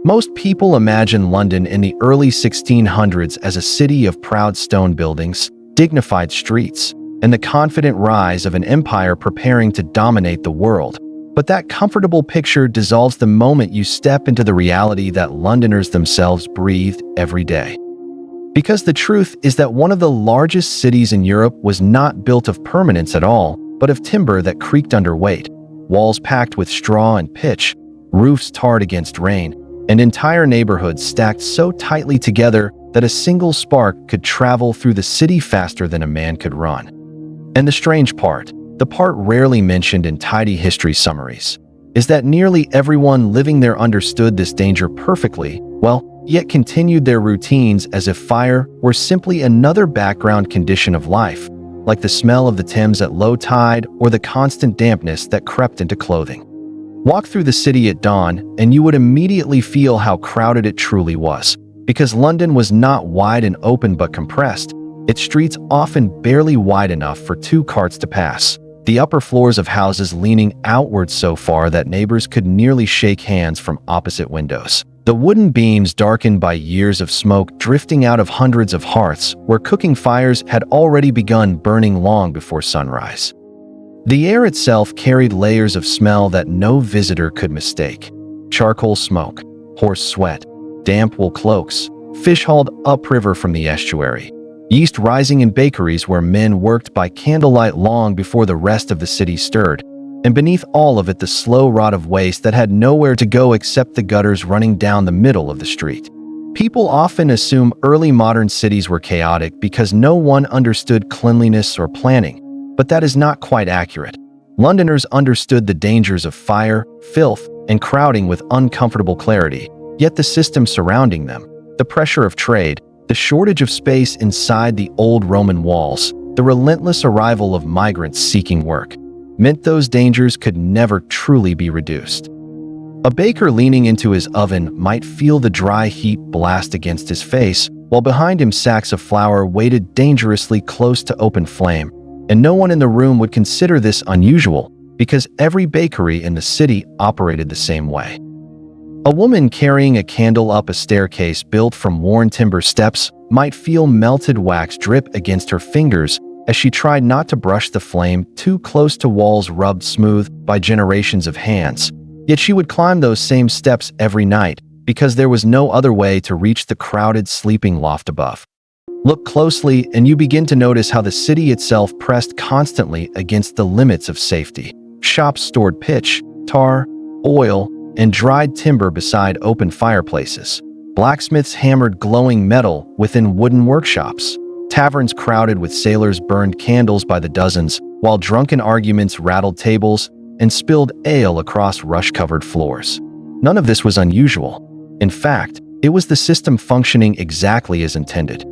Most people imagine London in the early 1600s as a city of proud stone buildings, dignified streets, and the confident rise of an empire preparing to dominate the world. But that comfortable picture dissolves the moment you step into the reality that Londoners themselves breathed every day. Because the truth is that one of the largest cities in Europe was not built of permanence at all, but of timber that creaked under weight, walls packed with straw and pitch, roofs tarred against rain, and entire neighborhoods stacked so tightly together that a single spark could travel through the city faster than a man could run. And the strange part, the part rarely mentioned in tidy history summaries, is that nearly everyone living there understood this danger perfectly, yet continued their routines as if fire were simply another background condition of life, like the smell of the Thames at low tide or the constant dampness that crept into clothing. Walk through the city at dawn, and you would immediately feel how crowded it truly was. Because London was not wide and open but compressed, its streets often barely wide enough for two carts to pass, the upper floors of houses leaning outward so far that neighbors could nearly shake hands from opposite windows. The wooden beams darkened by years of smoke drifting out of hundreds of hearths where cooking fires had already begun burning long before sunrise. The air itself carried layers of smell that no visitor could mistake. Charcoal smoke, horse sweat, damp wool cloaks, fish hauled upriver from the estuary, yeast rising in bakeries where men worked by candlelight long before the rest of the city stirred, and beneath all of it the slow rot of waste that had nowhere to go except the gutters running down the middle of the street. People often assume early modern cities were chaotic because no one understood cleanliness or planning. But that is not quite accurate. Londoners understood the dangers of fire, filth, and crowding with uncomfortable clarity, yet the system surrounding them, the pressure of trade, the shortage of space inside the old Roman walls, the relentless arrival of migrants seeking work, meant those dangers could never truly be reduced. A baker leaning into his oven might feel the dry heat blast against his face, while behind him sacks of flour waited dangerously close to open flame. And no one in the room would consider this unusual because every bakery in the city operated the same way. A woman carrying a candle up a staircase built from worn timber steps might feel melted wax drip against her fingers as she tried not to brush the flame too close to walls rubbed smooth by generations of hands. Yet she would climb those same steps every night because there was no other way to reach the crowded sleeping loft above. Look closely and you begin to notice how the city itself pressed constantly against the limits of safety. Shops stored pitch, tar, oil, and dried timber beside open fireplaces. Blacksmiths hammered glowing metal within wooden workshops. Taverns crowded with sailors burned candles by the dozens, while drunken arguments rattled tables and spilled ale across rush-covered floors. None of this was unusual. In fact, it was the system functioning exactly as intended.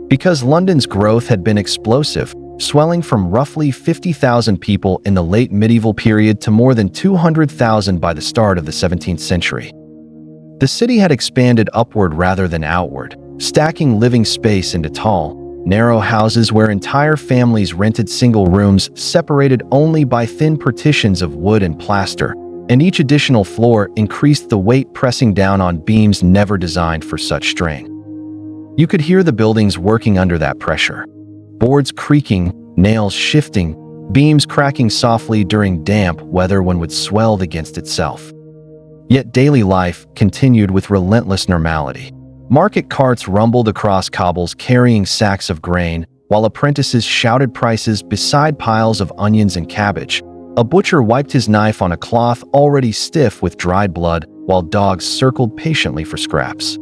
Because London's growth had been explosive, swelling from roughly 50,000 people in the late medieval period to more than 200,000 by the start of the 17th century. The city had expanded upward rather than outward, stacking living space into tall, narrow houses where entire families rented single rooms separated only by thin partitions of wood and plaster, and each additional floor increased the weight pressing down on beams never designed for such strain. You could hear the buildings working under that pressure. Boards creaking, nails shifting, beams cracking softly during damp weather when would swelled against itself. Yet daily life continued with relentless normality. Market carts rumbled across cobbles carrying sacks of grain, while apprentices shouted prices beside piles of onions and cabbage. A butcher wiped his knife on a cloth already stiff with dried blood, while dogs circled patiently for scraps.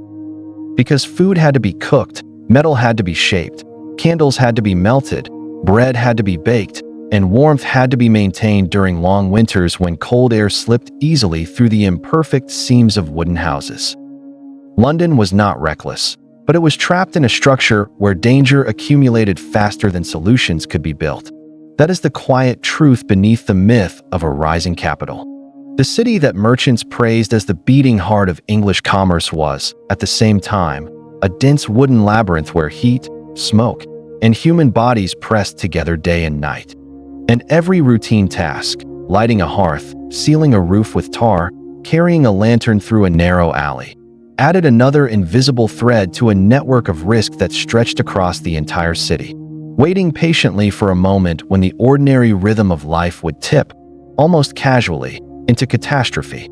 Because food had to be cooked, metal had to be shaped, candles had to be melted, bread had to be baked, and warmth had to be maintained during long winters when cold air slipped easily through the imperfect seams of wooden houses. London was not reckless, but it was trapped in a structure where danger accumulated faster than solutions could be built. That is the quiet truth beneath the myth of a rising capital. The city that merchants praised as the beating heart of English commerce was, at the same time, a dense wooden labyrinth where heat, smoke, and human bodies pressed together day and night. And every routine task, lighting a hearth, sealing a roof with tar, carrying a lantern through a narrow alley, added another invisible thread to a network of risk that stretched across the entire city, waiting patiently for a moment when the ordinary rhythm of life would tip, almost casually, into catastrophe.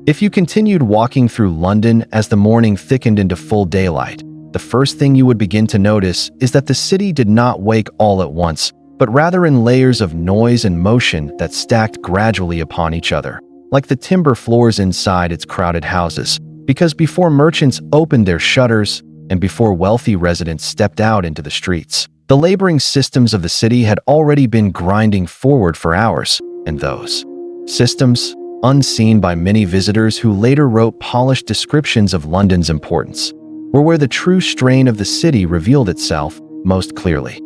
If you continued walking through London as the morning thickened into full daylight, the first thing you would begin to notice is that the city did not wake all at once, but rather in layers of noise and motion that stacked gradually upon each other, like the timber floors inside its crowded houses. Because before merchants opened their shutters and before wealthy residents stepped out into the streets, the laboring systems of the city had already been grinding forward for hours, and those systems, unseen by many visitors who later wrote polished descriptions of London's importance, were where the true strain of the city revealed itself most clearly.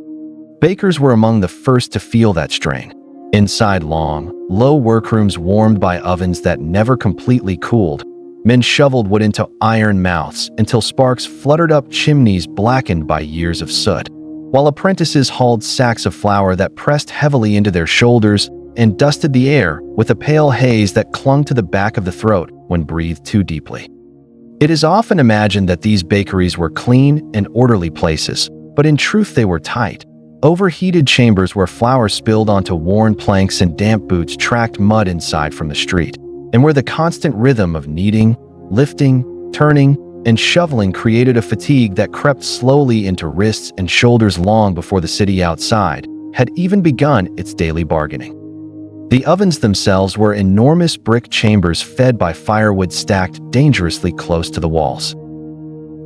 Bakers were among the first to feel that strain. Inside long, low workrooms warmed by ovens that never completely cooled, men shoveled wood into iron mouths until sparks fluttered up chimneys blackened by years of soot, while apprentices hauled sacks of flour that pressed heavily into their shoulders and dusted the air with a pale haze that clung to the back of the throat when breathed too deeply. It is often imagined that these bakeries were clean and orderly places, but in truth they were tight, overheated chambers where flour spilled onto worn planks and damp boots tracked mud inside from the street, and where the constant rhythm of kneading, lifting, turning, and shoveling created a fatigue that crept slowly into wrists and shoulders long before the city outside had even begun its daily bargaining. The ovens themselves were enormous brick chambers fed by firewood stacked dangerously close to the walls.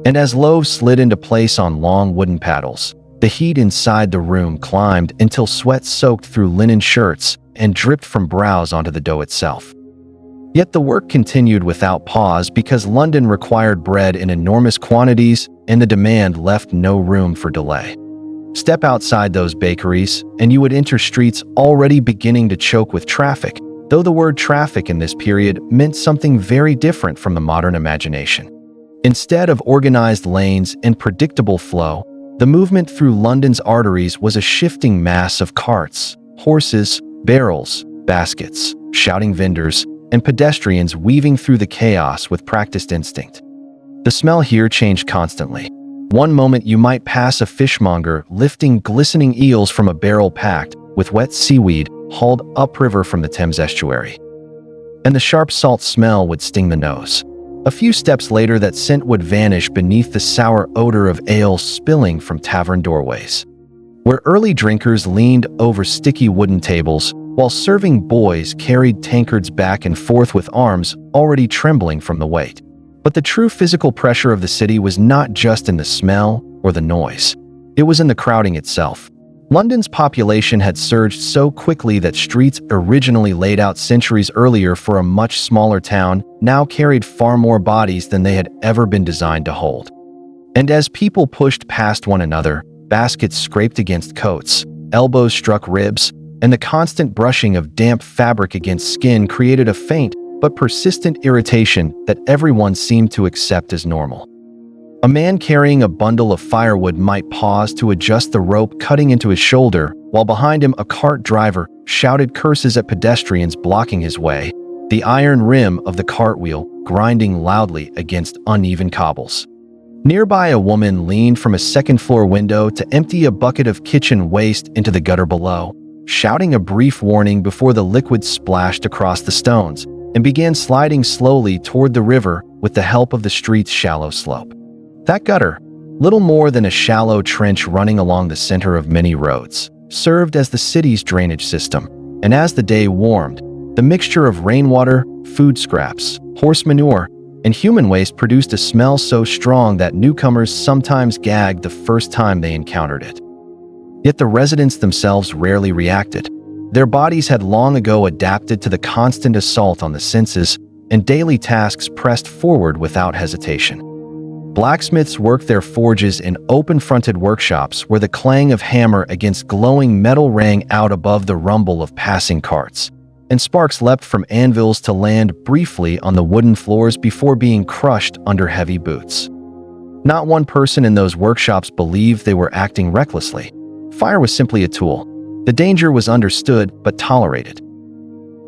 And as loaves slid into place on long wooden paddles, the heat inside the room climbed until sweat soaked through linen shirts and dripped from brows onto the dough itself. Yet the work continued without pause because London required bread in enormous quantities and the demand left no room for delay. Step outside those bakeries and you would enter streets already beginning to choke with traffic, though the word traffic in this period meant something very different from the modern imagination. Instead of organized lanes and predictable flow, the movement through London's arteries was a shifting mass of carts, horses, barrels, baskets, shouting vendors, and pedestrians weaving through the chaos with practiced instinct. The smell here changed constantly. One moment you might pass a fishmonger lifting glistening eels from a barrel packed with wet seaweed hauled upriver from the Thames estuary, and the sharp salt smell would sting the nose. A few steps later, that scent would vanish beneath the sour odor of ale spilling from tavern doorways, where early drinkers leaned over sticky wooden tables while serving boys carried tankards back and forth with arms already trembling from the weight. But the true physical pressure of the city was not just in the smell or the noise. It was in the crowding itself. London's population had surged so quickly that streets originally laid out centuries earlier for a much smaller town now carried far more bodies than they had ever been designed to hold. And as people pushed past one another, baskets scraped against coats, elbows struck ribs, and the constant brushing of damp fabric against skin created a faint but persistent irritation that everyone seemed to accept as normal. A man carrying a bundle of firewood might pause to adjust the rope cutting into his shoulder, while behind him a cart driver shouted curses at pedestrians blocking his way, the iron rim of the cartwheel grinding loudly against uneven cobbles. Nearby, a woman leaned from a second-floor window to empty a bucket of kitchen waste into the gutter below, shouting a brief warning before the liquid splashed across the stones and began sliding slowly toward the river with the help of the street's shallow slope. That gutter, little more than a shallow trench running along the center of many roads, served as the city's drainage system, and as the day warmed, the mixture of rainwater, food scraps, horse manure, and human waste produced a smell so strong that newcomers sometimes gagged the first time they encountered it. Yet the residents themselves rarely reacted. Their bodies had long ago adapted to the constant assault on the senses, and daily tasks pressed forward without hesitation. Blacksmiths worked their forges in open-fronted workshops where the clang of hammer against glowing metal rang out above the rumble of passing carts, and sparks leapt from anvils to land briefly on the wooden floors before being crushed under heavy boots. Not one person in those workshops believed they were acting recklessly. Fire was simply a tool. The danger was understood but tolerated.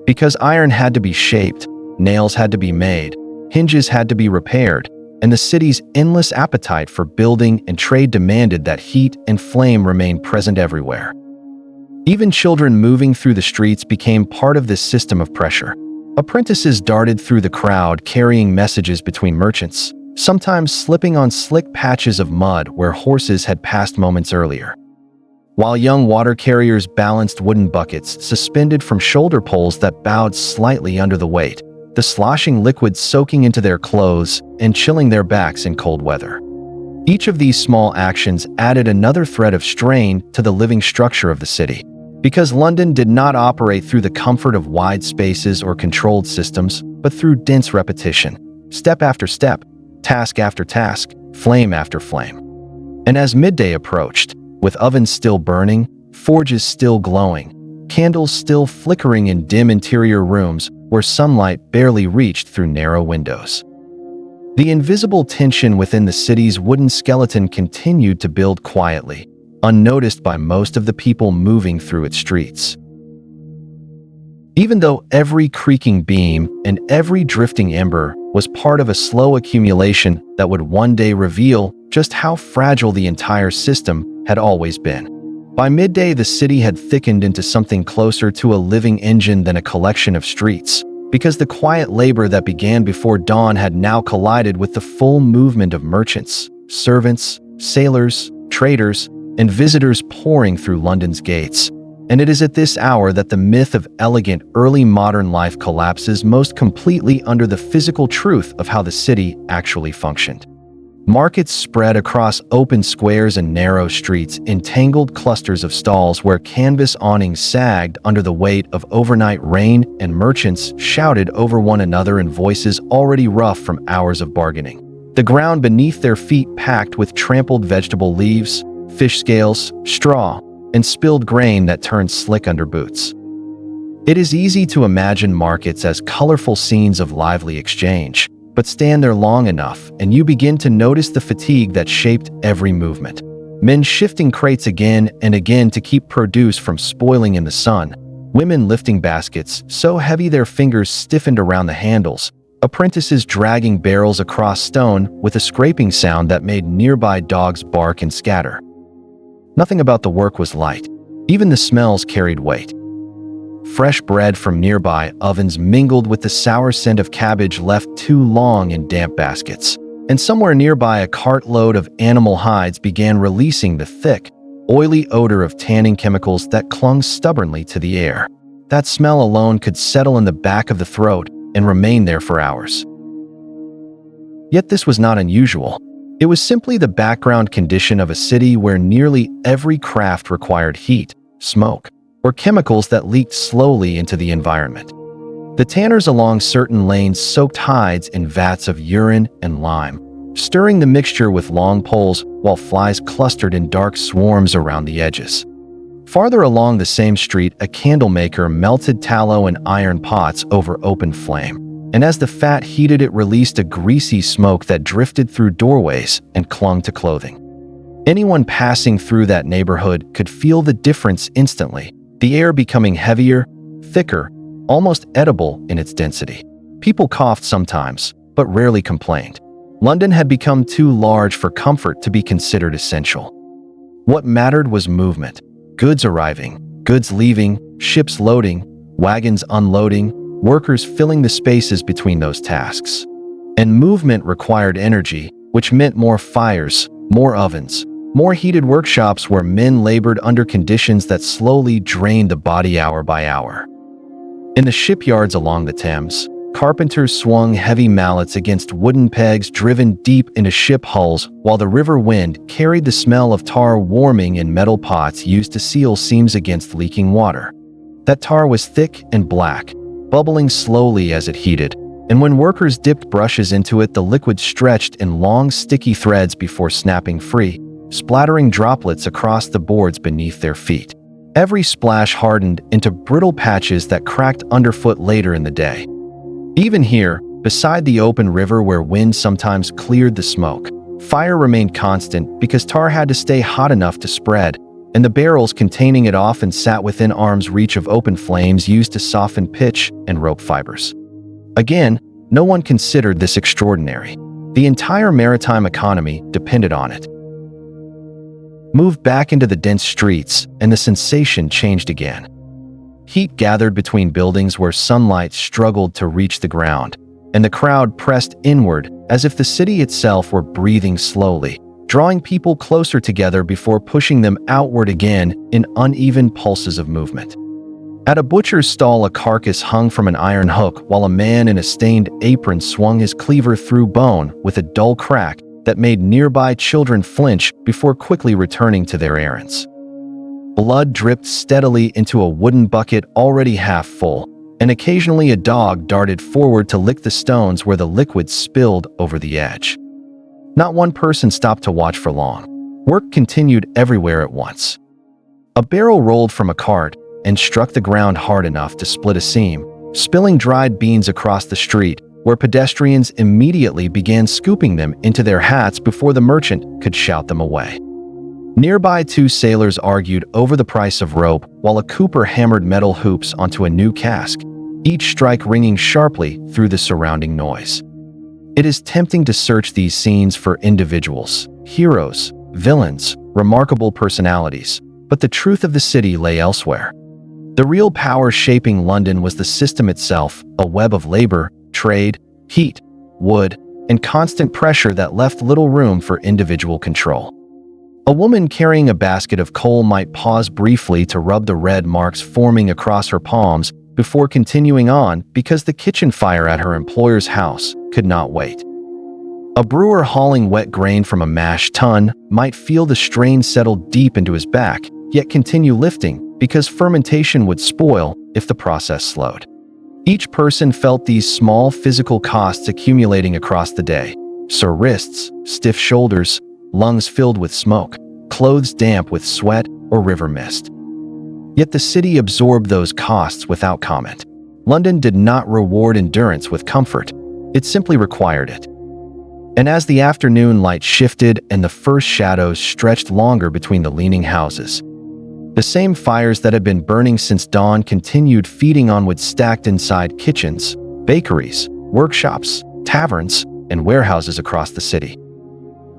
Because iron had to be shaped, nails had to be made, hinges had to be repaired, and the city's endless appetite for building and trade demanded that heat and flame remain present everywhere. Even children moving through the streets became part of this system of pressure. Apprentices darted through the crowd carrying messages between merchants, sometimes slipping on slick patches of mud where horses had passed moments earlier. While young water carriers balanced wooden buckets suspended from shoulder poles that bowed slightly under the weight, the sloshing liquid soaking into their clothes and chilling their backs in cold weather. Each of these small actions added another thread of strain to the living structure of the city. Because London did not operate through the comfort of wide spaces or controlled systems, but through dense repetition, step after step, task after task, flame after flame. And as midday approached, with ovens still burning, forges still glowing, candles still flickering in dim interior rooms where sunlight barely reached through narrow windows, the invisible tension within the city's wooden skeleton continued to build quietly, unnoticed by most of the people moving through its streets. Even though every creaking beam and every drifting ember was part of a slow accumulation that would one day reveal just how fragile the entire system had always been. By midday, the city had thickened into something closer to a living engine than a collection of streets, because the quiet labor that began before dawn had now collided with the full movement of merchants, servants, sailors, traders, and visitors pouring through London's gates. And it is at this hour that the myth of elegant early modern life collapses most completely under the physical truth of how the city actually functioned. Markets spread across open squares and narrow streets in tangled clusters of stalls where canvas awnings sagged under the weight of overnight rain, and merchants shouted over one another in voices already rough from hours of bargaining. The ground beneath their feet packed with trampled vegetable leaves, fish scales, straw, and spilled grain that turned slick under boots. It is easy to imagine markets as colorful scenes of lively exchange, but stand there long enough and you begin to notice the fatigue that shaped every movement. Men shifting crates again and again to keep produce from spoiling in the sun, women lifting baskets so heavy their fingers stiffened around the handles, apprentices dragging barrels across stone with a scraping sound that made nearby dogs bark and scatter. Nothing about the work was light. Even the smells carried weight. Fresh bread from nearby ovens mingled with the sour scent of cabbage left too long in damp baskets. And somewhere nearby, a cartload of animal hides began releasing the thick, oily odor of tanning chemicals that clung stubbornly to the air. That smell alone could settle in the back of the throat and remain there for hours. Yet this was not unusual. It was simply the background condition of a city where nearly every craft required heat, smoke, or chemicals that leaked slowly into the environment. The tanners along certain lanes soaked hides in vats of urine and lime, stirring the mixture with long poles while flies clustered in dark swarms around the edges. Farther along the same street, a candle maker melted tallow in iron pots over open flame, and as the fat heated it released a greasy smoke that drifted through doorways and clung to clothing. Anyone passing through that neighborhood could feel the difference instantly, the air becoming heavier, thicker, almost edible in its density. People coughed sometimes, but rarely complained. London had become too large for comfort to be considered essential. What mattered was movement. Goods arriving, goods leaving, ships loading, wagons unloading, workers filling the spaces between those tasks. And movement required energy, which meant more fires, more ovens, more heated workshops where men labored under conditions that slowly drained the body hour by hour. In the shipyards along the Thames, carpenters swung heavy mallets against wooden pegs driven deep into ship hulls, while the river wind carried the smell of tar warming in metal pots used to seal seams against leaking water. That tar was thick and black, bubbling slowly as it heated, and when workers dipped brushes into it, the liquid stretched in long, sticky threads before snapping free, splattering droplets across the boards beneath their feet. Every splash hardened into brittle patches that cracked underfoot later in the day. Even here, beside the open river where wind sometimes cleared the smoke, fire remained constant because tar had to stay hot enough to spread, and the barrels containing it often sat within arm's reach of open flames used to soften pitch and rope fibers. Again, no one considered this extraordinary. The entire maritime economy depended on it. Move back into the dense streets, and the sensation changed again. Heat gathered between buildings where sunlight struggled to reach the ground, and the crowd pressed inward as if the city itself were breathing slowly, drawing people closer together before pushing them outward again in uneven pulses of movement. At a butcher's stall, a carcass hung from an iron hook while a man in a stained apron swung his cleaver through bone with a dull crack that made nearby children flinch before quickly returning to their errands. Blood dripped steadily into a wooden bucket already half full, and occasionally a dog darted forward to lick the stones where the liquid spilled over the edge. Not one person stopped to watch for long. Work continued everywhere at once. A barrel rolled from a cart and struck the ground hard enough to split a seam, spilling dried beans across the street, where pedestrians immediately began scooping them into their hats before the merchant could shout them away. Nearby, two sailors argued over the price of rope while a cooper hammered metal hoops onto a new cask, each strike ringing sharply through the surrounding noise. It is tempting to search these scenes for individuals, heroes, villains, remarkable personalities, but the truth of the city lay elsewhere. The real power shaping London was the system itself, a web of labor, trade, heat, wood, and constant pressure that left little room for individual control. A woman carrying a basket of coal might pause briefly to rub the red marks forming across her palms before continuing on because the kitchen fire at her employer's house could not wait. A brewer hauling wet grain from a mash tun might feel the strain settle deep into his back, yet continue lifting because fermentation would spoil if the process slowed. Each person felt these small physical costs accumulating across the day: sore wrists, stiff shoulders, lungs filled with smoke, clothes damp with sweat or river mist. Yet the city absorbed those costs without comment. London did not reward endurance with comfort. It simply required it. And as the afternoon light shifted and the first shadows stretched longer between the leaning houses, the same fires that had been burning since dawn continued feeding on wood stacked inside kitchens, bakeries, workshops, taverns, and warehouses across the city,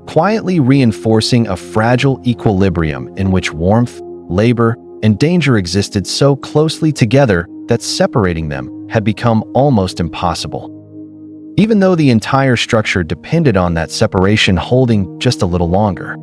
quietly reinforcing a fragile equilibrium in which warmth, labor, and danger existed so closely together that separating them had become almost impossible. Even though the entire structure depended on that separation holding just a little longer.